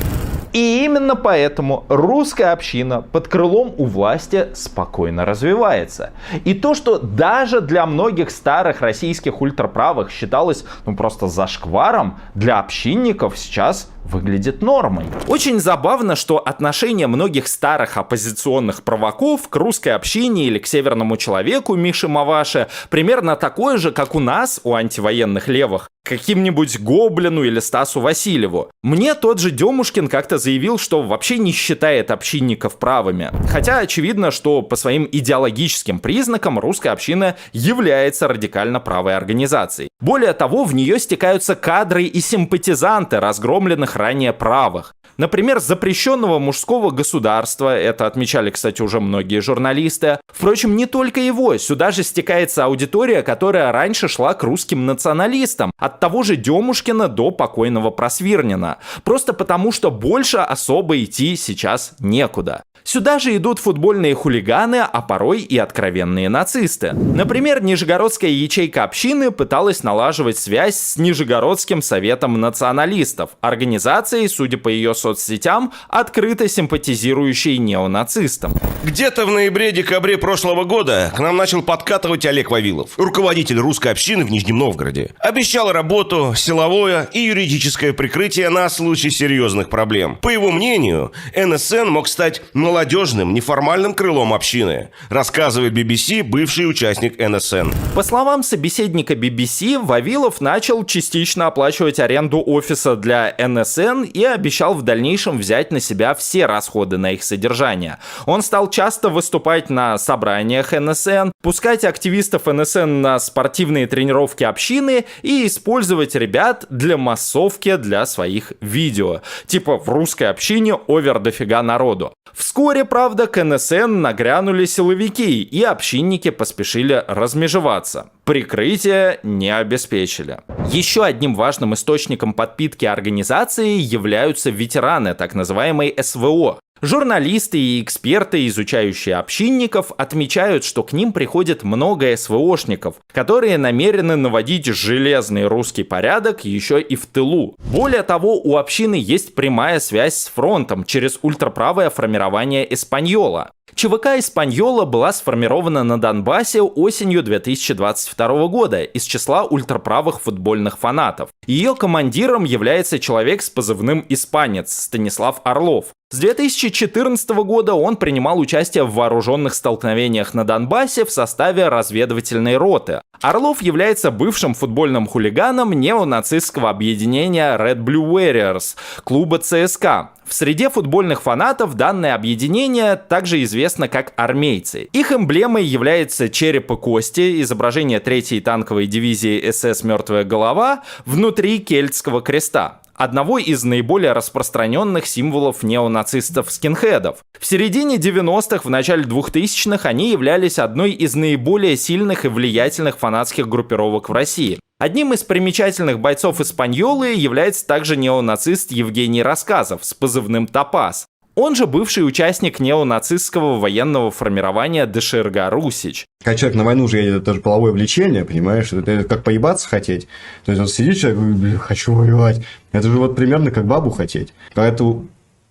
И именно поэтому русская община под крылом у власти спокойно развивается. И то, что даже для многих старых российских ультраправых считалось просто зашкваром, для общинников сейчас выглядит нормой. Очень забавно, что отношение многих старых оппозиционных праваков к русской общине или к северному человеку Мише Маваше примерно такое же, как у нас, у антивоенных левых, к каким-нибудь Гоблину или Стасу Васильеву. Мне тот же Демушкин как-то заявил, что вообще не считает общинников правыми. Хотя очевидно, что по своим идеологическим признакам русская община является радикально правой организацией. Более того, в нее стекаются кадры и симпатизанты разгромленных ранее правых. Например, запрещенного мужского государства, это отмечали, кстати, уже многие журналисты. Впрочем, не только его, сюда же стекается аудитория, которая раньше шла к русским националистам, от того же Демушкина до покойного Просвирнина. Просто потому, что больше особо идти сейчас некуда. Сюда же идут футбольные хулиганы, а порой и откровенные нацисты. Например, Нижегородская ячейка общины пыталась налаживать связь с Нижегородским советом националистов, организацией, судя по ее соцсетям, открыто симпатизирующей неонацистам. Где-то в ноябре-декабре прошлого года к нам начал подкатывать Олег Вавилов, руководитель русской общины в Нижнем Новгороде. Обещал работу, силовое и юридическое прикрытие на случай серьезных проблем. По его мнению, НСН мог стать молодежным, неформальным крылом общины, рассказывает BBC бывший участник НСН. По словам собеседника BBC, Вавилов начал частично оплачивать аренду офиса для НСН и обещал в дальнейшем взять на себя все расходы на их содержание. Он стал часто выступать на собраниях НСН, пускать активистов НСН на спортивные тренировки общины и использовать ребят для массовки для своих видео. Типа в русской общине овер дофига народу. Вскоре Вскоре, правда, к НСН нагрянули силовики, и общинники поспешили размежеваться. Прикрытие не обеспечили. Еще одним важным источником подпитки организации являются ветераны, так называемой СВО. Журналисты и эксперты, изучающие общинников, отмечают, что к ним приходит много СВОшников, которые намерены наводить железный русский порядок еще и в тылу. Более того, у общины есть прямая связь с фронтом через ультраправое формирование Эспаньола. ЧВК «Эспаньола» была сформирована на Донбассе осенью 2022 года из числа ультраправых футбольных фанатов. Ее командиром является человек с позывным «Испанец» Станислав Орлов. С 2014 года он принимал участие в вооруженных столкновениях на Донбассе в составе разведывательной роты. Орлов является бывшим футбольным хулиганом неонацистского объединения Red Blue Warriors, клуба ЦСКА. В среде футбольных фанатов данное объединение также известно как армейцы. Их эмблемой является череп и кости, изображение 3-й танковой дивизии СС «Мертвая голова» внутри кельтского креста, одного из наиболее распространенных символов неонацистов-скинхедов. В середине 90-х, в начале 2000-х они являлись одной из наиболее сильных и влиятельных фанатских группировок в России. Одним из примечательных бойцов «Эспаньолы» является также неонацист Евгений Рассказов с позывным «Топаз». Он же бывший участник неонацистского военного формирования ДШРГ «Русич». Когда человек на войну уже едет, это же половое влечение, понимаешь? Это как поебаться хотеть. То есть, вот сидит человек, говорит, хочу воевать. Это же вот примерно как бабу хотеть. Когда ты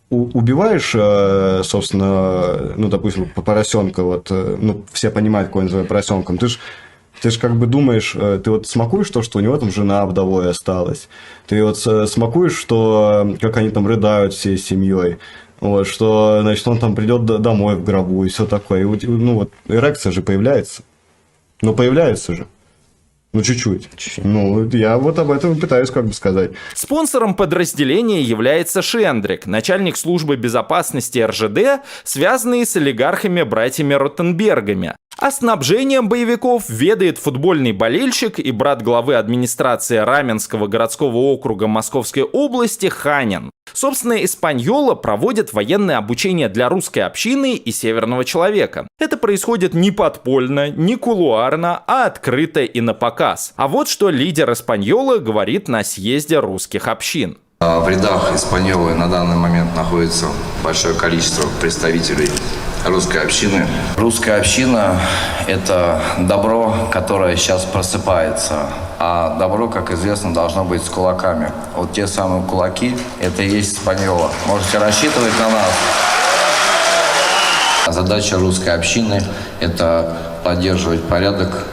убиваешь, собственно, ну, допустим, поросенка, вот, ну, все понимают, какой он называет поросенком, ты ж как бы думаешь, ты вот смакуешь то, что у него там жена вдовой осталась. Ты вот смакуешь, что как они там рыдают всей семьей. Вот, что, значит, он там придет домой в гробу и все такое. И, ну, вот, эрекция же появляется. Ну, появляется же. Ну, чуть-чуть. Ну, я вот об этом пытаюсь как бы сказать. Спонсором подразделения является Шендрик, начальник службы безопасности РЖД, связанный с олигархами-братьями Ротенбергами. А снабжением боевиков ведает футбольный болельщик и брат главы администрации Раменского городского округа Московской области Ханин. Собственно, «Эспаньола» проводит военное обучение для русской общины и северного человека. Это происходит не подпольно, не кулуарно, а открыто и на показ. А вот что лидер «Эспаньолы» говорит на съезде русских общин. В рядах «Эспаньолы» на данный момент находится большое количество представителей русской общины. Русская община – это добро, которое сейчас просыпается. А добро, как известно, должно быть с кулаками. Вот те самые кулаки – это и есть «Эспаньола». Можете рассчитывать на нас. Задача русской общины – это поддерживать порядок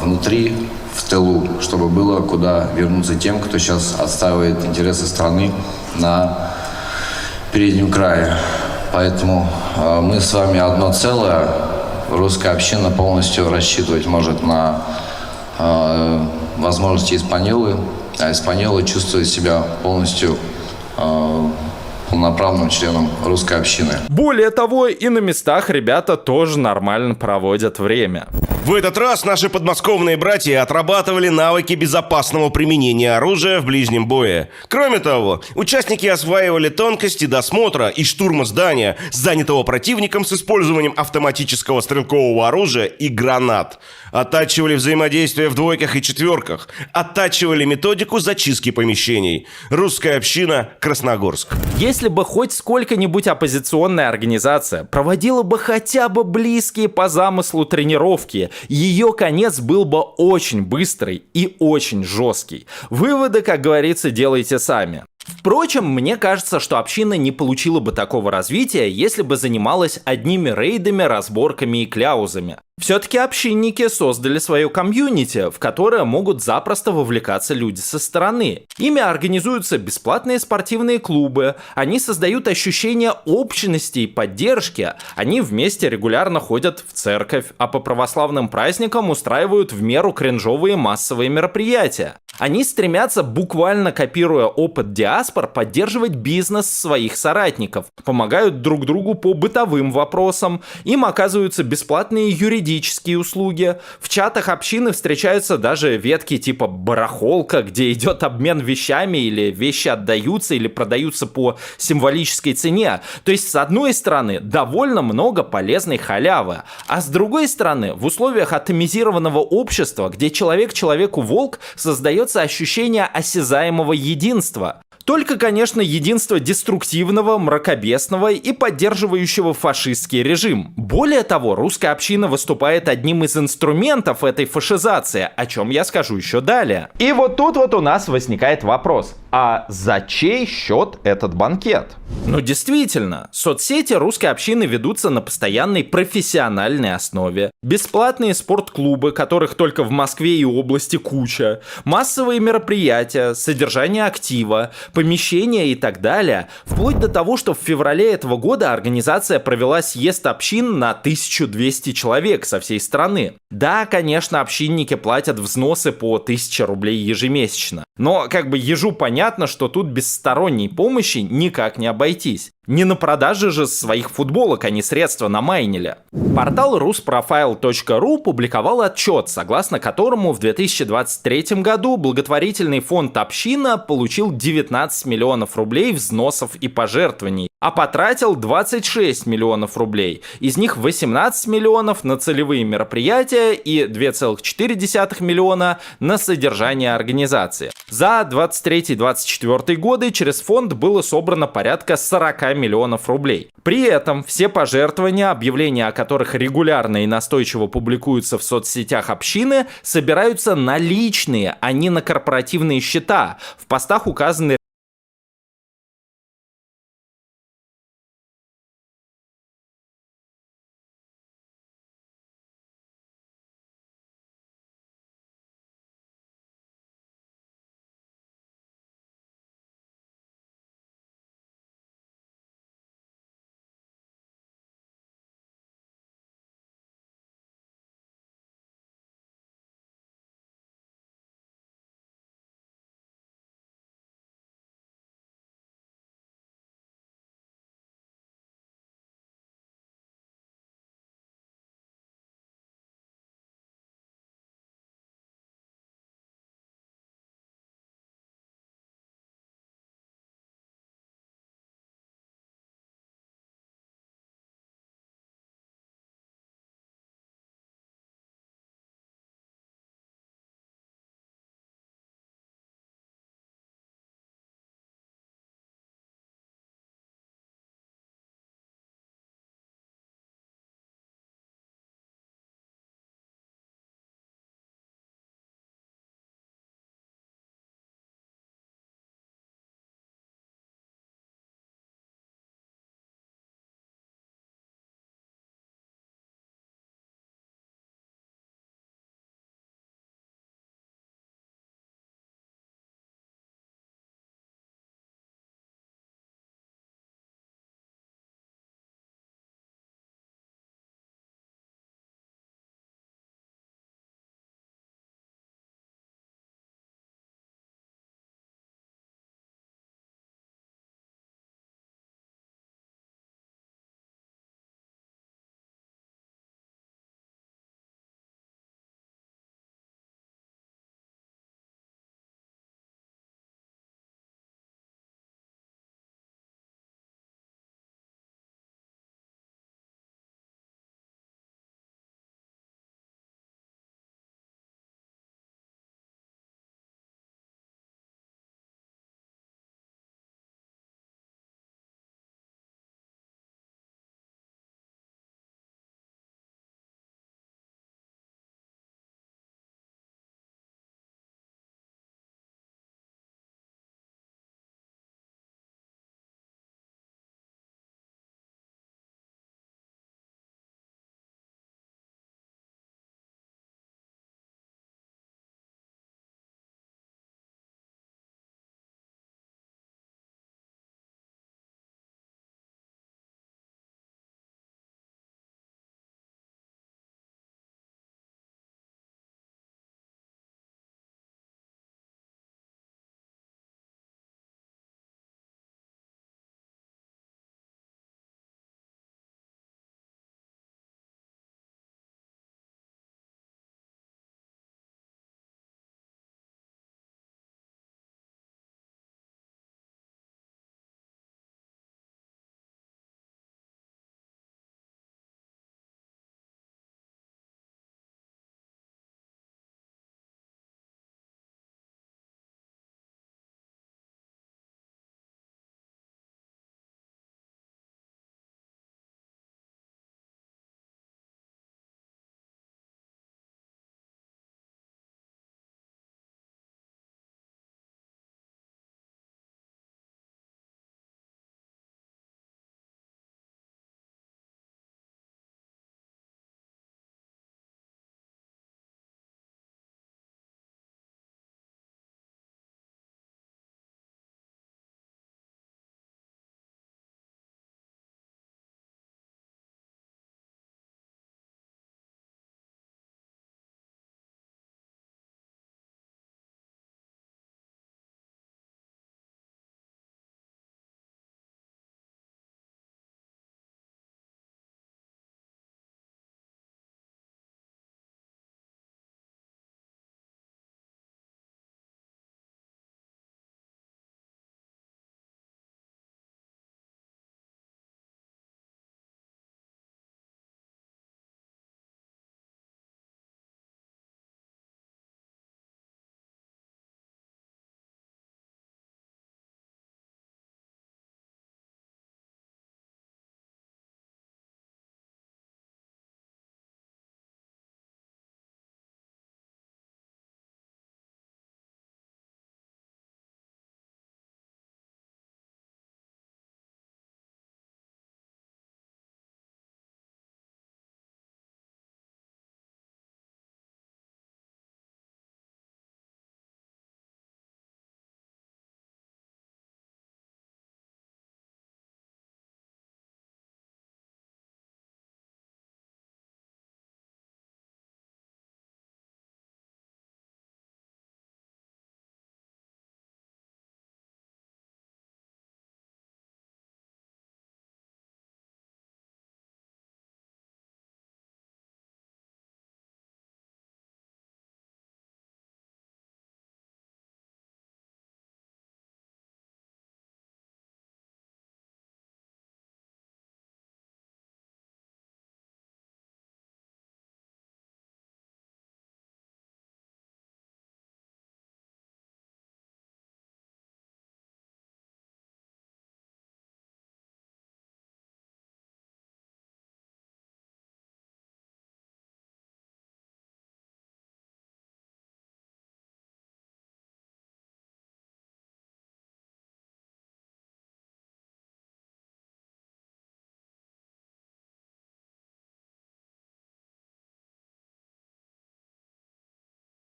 внутри, в тылу, чтобы было куда вернуться тем, кто сейчас отстаивает интересы страны на переднем крае. Поэтому мы с вами одно целое. Русская община полностью рассчитывать может на возможности «Эспаньолы», а «Эспаньола» чувствует себя полностью полноправным членом русской общины. Более того, и на местах ребята тоже нормально проводят время. В этот раз наши подмосковные братья отрабатывали навыки безопасного применения оружия в ближнем бое. Кроме того, участники осваивали тонкости досмотра и штурма здания, занятого противником с использованием автоматического стрелкового оружия и гранат. Оттачивали взаимодействие в двойках и четверках. Оттачивали методику зачистки помещений. Русская община, Красногорск. Если бы хоть сколько-нибудь оппозиционная организация проводила бы хотя бы близкие по замыслу тренировки, ее конец был бы очень быстрый и очень жесткий. Выводы, как говорится, делайте сами. Впрочем, мне кажется, что община не получила бы такого развития, если бы занималась одними рейдами, разборками и кляузами. Все-таки общинники создали свое комьюнити, в которое могут запросто вовлекаться люди со стороны. Ими организуются бесплатные спортивные клубы, они создают ощущение общности и поддержки, они вместе регулярно ходят в церковь, а по православным праздникам устраивают в меру кринжовые массовые мероприятия. Они стремятся, буквально копируя опыт диаспор, поддерживать бизнес своих соратников, помогают друг другу по бытовым вопросам, им оказываются бесплатные юридические услуги. В чатах общины встречаются даже ветки типа барахолка, где идет обмен вещами или вещи отдаются или продаются по символической цене. То есть, с одной стороны, довольно много полезной халявы, а с другой стороны, в условиях атомизированного общества, где человек человеку волк, создается ощущение осязаемого единства. Только, конечно, единство деструктивного, мракобесного и поддерживающего фашистский режим. Более того, русская община выступает одним из инструментов этой фашизации, о чем я скажу еще далее. И вот тут вот у нас возникает вопрос. А за чей счет этот банкет? Ну действительно, соцсети русской общины ведутся на постоянной профессиональной основе. Бесплатные спортклубы, которых только в Москве и области куча, массовые мероприятия, содержание актива, помещения и так далее. Вплоть до того, что в феврале этого года организация провела съезд общин на 1200 человек со всей страны. Да, конечно, общинники платят взносы по 1000 рублей ежемесячно. Но как бы ежу понятно, что тут без сторонней помощи никак не обойтись. Не на продаже же своих футболок они средства намайнили. Портал rusprofile.ru публиковал отчет, согласно которому в 2023 году благотворительный фонд «Община» получил 19 миллионов рублей взносов и пожертвований, а потратил 26 миллионов рублей. Из них 18 миллионов на целевые мероприятия и 2,4 миллиона на содержание организации. За 23-24 годы через фонд было собрано порядка 40 миллионов рублей. При этом все пожертвования, объявления о которых регулярно и настойчиво публикуются в соцсетях общины, собираются на личные, а не на корпоративные счета. В постах указаны